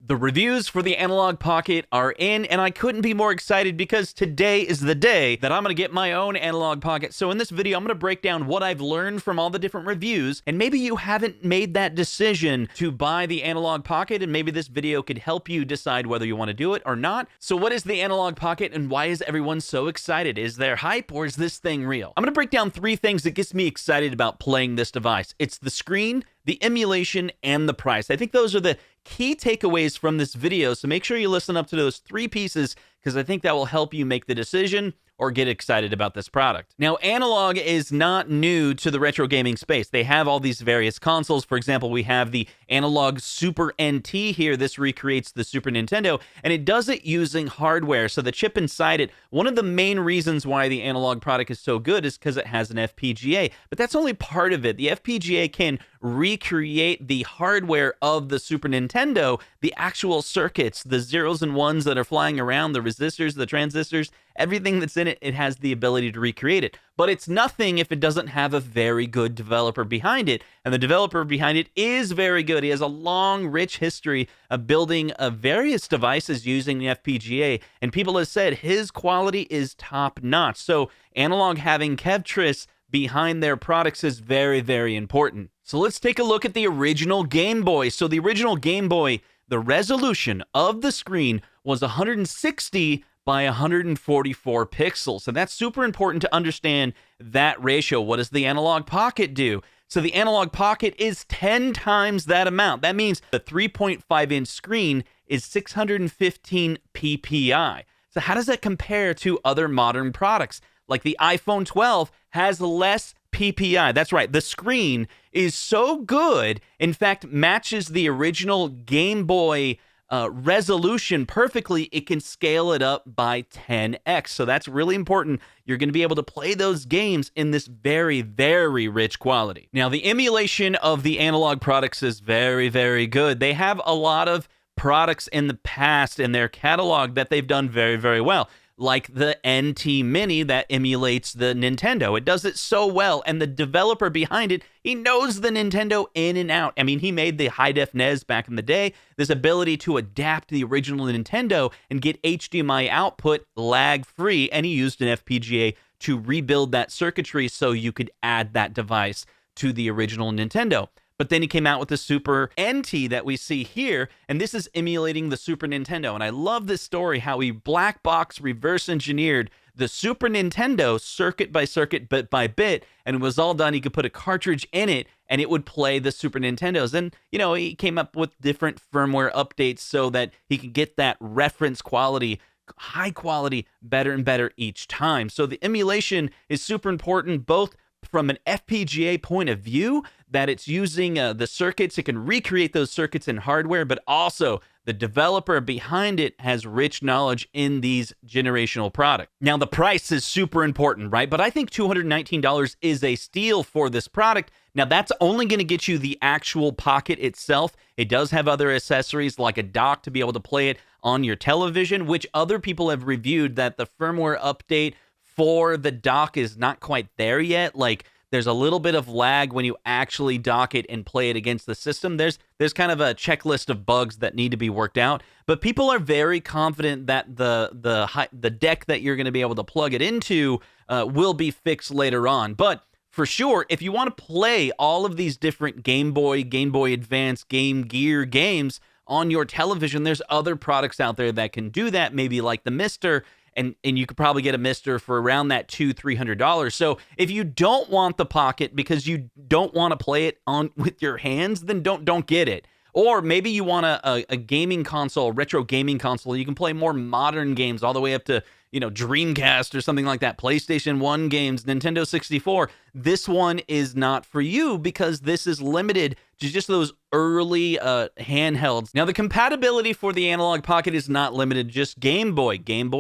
The reviews for the Analogue Pocket are in, and I couldn't be more excited because today is the day that I'm going to get my own Analogue Pocket. So in this video, I'm going to break down what I've learned from all the different reviews, and maybe you haven't made that decision to buy the Analogue Pocket, and maybe this video could help you decide whether you want to do it or not. So what is the Analogue Pocket, and why is everyone so excited? Is there hype, or is this thing real? I'm going to break down 3 things that gets me excited about playing this device. It's the screen, the emulation, and the price. I think those are the key takeaways from this video, so make sure you listen up to those 3 pieces because I think that will help you make the decision or get excited about this product. Now, Analogue is not new to the retro gaming space. They have all these various consoles. For example, we have the Analogue Super NT here. This recreates the Super Nintendo, and it does it using hardware. So the chip inside it, one of the main reasons why the Analogue product is so good is because it has an FPGA, but that's only part of it. The FPGA can recreate the hardware of the Super Nintendo, the actual circuits, the zeros and ones that are flying around, the resistors, the transistors, everything that's in it, it has the ability to recreate it. But it's nothing if it doesn't have a very good developer behind it. And the developer behind it is very good. He has a long, rich history of building various devices using the FPGA. And people have said his quality is top notch. So Analogue having Kevtris behind their products is very, very important. So let's take a look at the original Game Boy. So the original Game Boy, the resolution of the screen was 160 by 144 pixels. So that's super important to understand that ratio. What does the Analogue Pocket do? So the Analogue Pocket is 10 times that amount. That means the 3.5-inch screen is 615 ppi. So how does that compare to other modern products? Like the iPhone 12 has less PPI. That's right. The screen is so good, in fact, matches the original Game Boy resolution perfectly. It can scale it up by 10x. So that's really important. You're going to be able to play those games in this very, very rich quality. Now, the emulation of the Analogue products is very, very good. They have a lot of products in the past in their catalog that they've done very, very well. Like the NT Mini that emulates the Nintendo. It does it so well, and the developer behind it, he knows the Nintendo in and out. I mean, he made the high-def NES back in the day. This ability to adapt the original Nintendo and get HDMI output lag-free, and he used an FPGA to rebuild that circuitry so you could add that device to the original Nintendo. But then he came out with the Super NT that we see here, and this is emulating the Super Nintendo. And I love this story, how he black box reverse engineered the Super Nintendo circuit by circuit, bit by bit, and it was all done. He could put a cartridge in it, and it would play the Super Nintendos. And, you know, he came up with different firmware updates so that he could get that reference quality, high quality, better and better each time. So the emulation is super important, both from an FPGA point of view, that it's using the circuits, it can recreate those circuits in hardware, but also the developer behind it has rich knowledge in these generational products. Now, the price is super important, right? But I think $219 is a steal for this product. Now, that's only going to get you the actual Pocket itself. It does have other accessories like a dock to be able to play it on your television, which other people have reviewed that the firmware update for the dock is not quite there yet. Like, there's a little bit of lag when you actually dock it and play it against the system. There's kind of a checklist of bugs that need to be worked out, but people are very confident that the deck that you're going to be able to plug it into will be fixed later on. But for sure, if you want to play all of these different Game Boy, Game Boy Advance, Game Gear games on your television, there's other products out there that can do that, maybe like the Mister. And you could probably get a Mister for around that $200-300. So if you don't want the Pocket because you don't want to play it on with your hands, then don't get it. Or maybe you want a gaming console, retro gaming console. You can play more modern games all the way up to, you know, Dreamcast or something like that, PlayStation 1 games, Nintendo 64. This one is not for you because this is limited to just those early handhelds. Now, the compatibility for the Analogue Pocket is not limited to just Game Boy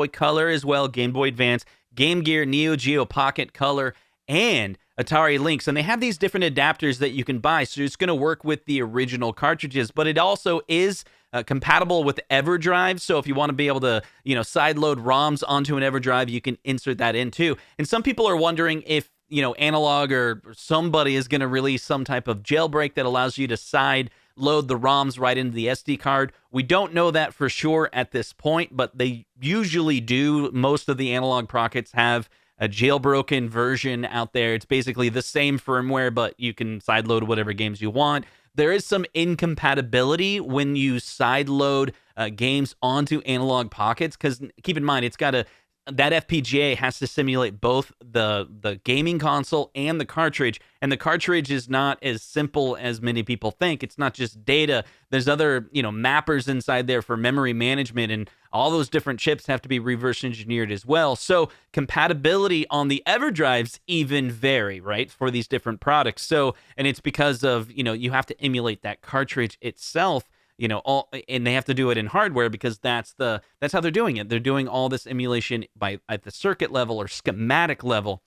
Color as well, Game Boy Advance, Game Gear, Neo Geo Pocket Color, and Atari Lynx. And they have these different adapters that you can buy, so it's going to work with the original cartridges, but it also is compatible with EverDrive. So if you want to be able to, you know, sideload ROMs onto an EverDrive, you can insert that in too. And some people are wondering if, you know, Analogue or somebody is going to release some type of jailbreak that allows you to side load the ROMs right into the SD card. We don't know that for sure at this point, but they usually do. Most of the Analogue Pockets have a jailbroken version out there. It's basically the same firmware, but you can sideload whatever games you want. There is some incompatibility when you sideload games onto Analogue Pockets, because keep in mind, it's got that FPGA has to simulate both the gaming console and the cartridge. And the cartridge is not as simple as many people think. It's not just data. There's other, mappers inside there for memory management, and all those different chips have to be reverse engineered as well. So compatibility on the EverDrives even vary, right, for these different products. So, and it's because of, you have to emulate that cartridge itself. And they have to do it in hardware because that's how they're doing it. They're doing all this emulation at the circuit level or schematic level.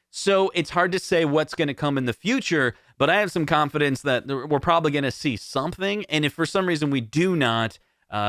So it's hard to say what's going to come in the future, but I have some confidence that we're probably going to see something. And if for some reason we do not,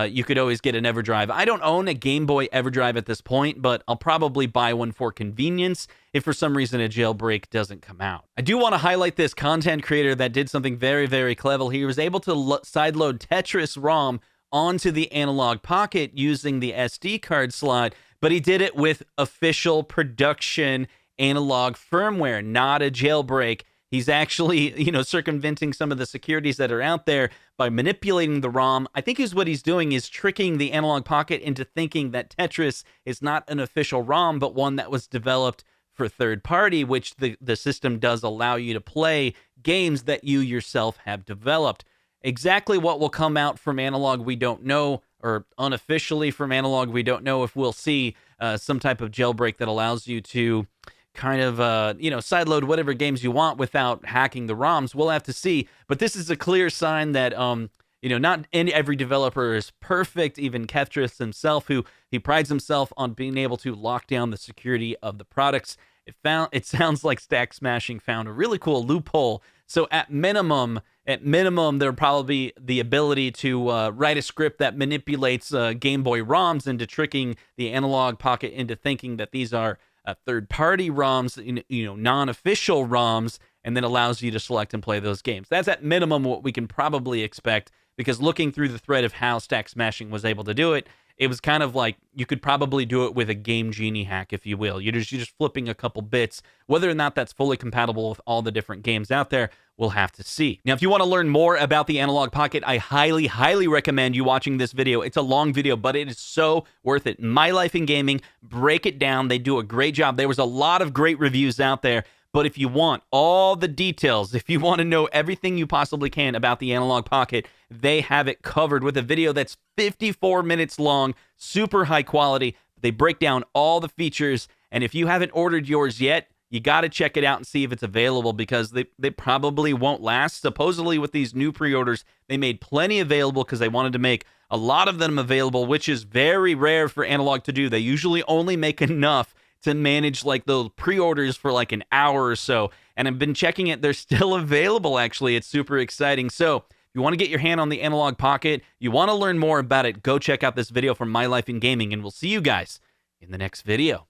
you could always get an EverDrive. I don't own a Game Boy EverDrive at this point, but I'll probably buy one for convenience if for some reason a jailbreak doesn't come out. I do want to highlight this content creator that did something very, very clever. He was able to sideload Tetris ROM onto the Analogue Pocket using the SD card slot, but he did it with official production analog firmware, not a jailbreak. He's actually, circumventing some of the securities that are out there by manipulating the ROM. I think what he's doing is tricking the Analogue Pocket into thinking that Tetris is not an official ROM, but one that was developed for third party, which the system does allow you to play games that you yourself have developed. Exactly what will come out from Analogue, we don't know, or unofficially from Analogue, we don't know if we'll see some type of jailbreak that allows you to kind of, sideload whatever games you want without hacking the ROMs. We'll have to see. But this is a clear sign that, not every developer is perfect. Even Tetris himself, he prides himself on being able to lock down the security of the products. It sounds like Stack Smashing found a really cool loophole. So at minimum, there'll probably be the ability to write a script that manipulates Game Boy ROMs into tricking the Analogue Pocket into thinking that these are third-party ROMs, non-official ROMs, and then allows you to select and play those games. That's at minimum what we can probably expect, because looking through the thread of how Stack Smashing was able to do it, it was kind of like you could probably do it with a Game Genie hack, if you will. You're just flipping a couple bits. Whether or not that's fully compatible with all the different games out there, we'll have to see. Now, if you want to learn more about the Analogue Pocket, I highly, highly recommend you watching this video. It's a long video, but it is so worth it. My Life in Gaming, break it down. They do a great job. There was a lot of great reviews out there. But if you want all the details, if you want to know everything you possibly can about the Analogue Pocket, they have it covered with a video that's 54 minutes long, super high quality. They break down all the features, and if you haven't ordered yours yet, you got to check it out and see if it's available, because they probably won't last. Supposedly with these new pre-orders, they made plenty available because they wanted to make a lot of them available, which is very rare for Analogue to do. They usually only make enough to manage like those pre-orders for like an hour or so. And I've been checking it. They're still available, actually. It's super exciting. So if you want to get your hand on the Analogue Pocket, you want to learn more about it, go check out this video from My Life in Gaming, and we'll see you guys in the next video.